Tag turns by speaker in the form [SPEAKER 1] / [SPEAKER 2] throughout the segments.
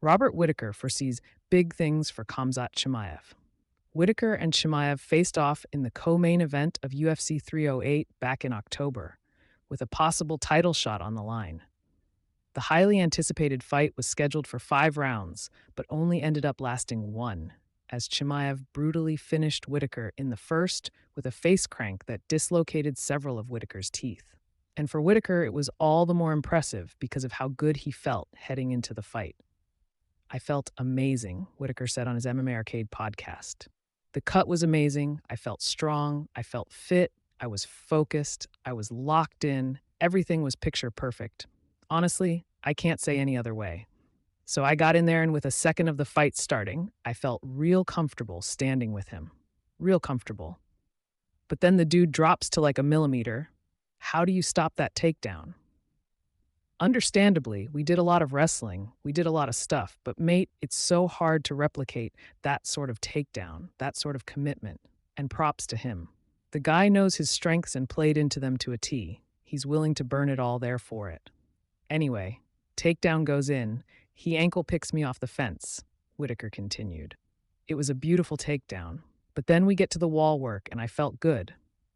[SPEAKER 1] Robert Whittaker foresees big things for Khamzat Chimaev. Whittaker and Chimaev faced off in the co-main event of UFC 308 back in October, with a possible title shot on the line. The highly anticipated fight was scheduled for 5 rounds, but only ended up lasting one, as Chimaev brutally finished Whittaker in the first with a face crank that dislocated several of Whittaker's teeth. And for Whittaker, it was all the more impressive because of how good he felt heading into the fight. "I felt amazing," Whittaker said on his MMA Arcade podcast. "The cut was amazing. I felt strong. I felt fit. I was focused. I was locked in. Everything was picture perfect. Honestly, I can't say any other way. So I got in there, and with a second of the fight starting, I felt real comfortable standing with him. Real comfortable. But then the dude drops to like a millimeter. How do you stop that takedown? Understandably, we did a lot of wrestling, we did a lot of stuff, but mate, it's so hard to replicate that sort of takedown, that sort of commitment, and props to him. The guy knows his strengths and played into them to a T. He's willing to burn it all there for it. Anyway, takedown goes in. He ankle picks me off the fence," Whittaker continued. "It was a beautiful takedown, but then we get to the wall work and I felt good.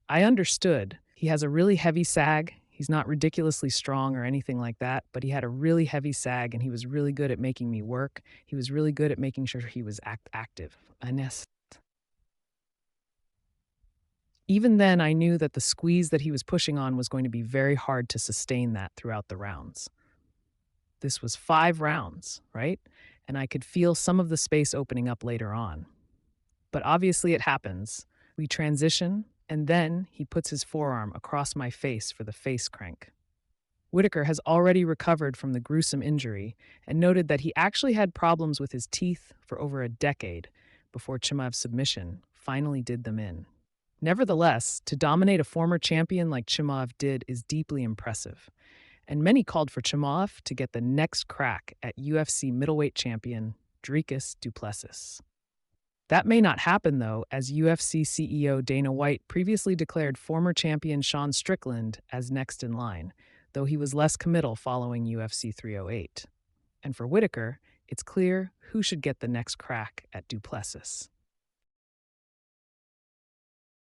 [SPEAKER 1] I understood. He has a really heavy sag. He's not ridiculously strong or anything like that, but he had a really heavy sag and he was really good at making me work. He was really good at making sure he was active. Ines. Even then, I knew that the squeeze that he was pushing on was going to be very hard to sustain that throughout the rounds. This was 5 rounds, right? And I could feel some of the space opening up later on. But obviously it happens. We transition, and then he puts his forearm across my face for the face crank. Whittaker has already recovered from the gruesome injury and noted that he actually had problems with his teeth for over a decade before Chimaev's submission finally did them in. Nevertheless, to dominate a former champion like Chimaev did is deeply impressive, and many called for Chimaev to get the next crack at UFC middleweight champion Dricus du Plessis. That may not happen, though, as UFC CEO Dana White previously declared former champion Sean Strickland as next in line, though he was less committal following UFC 308. And for Whittaker, it's clear who should get the next crack at du Plessis.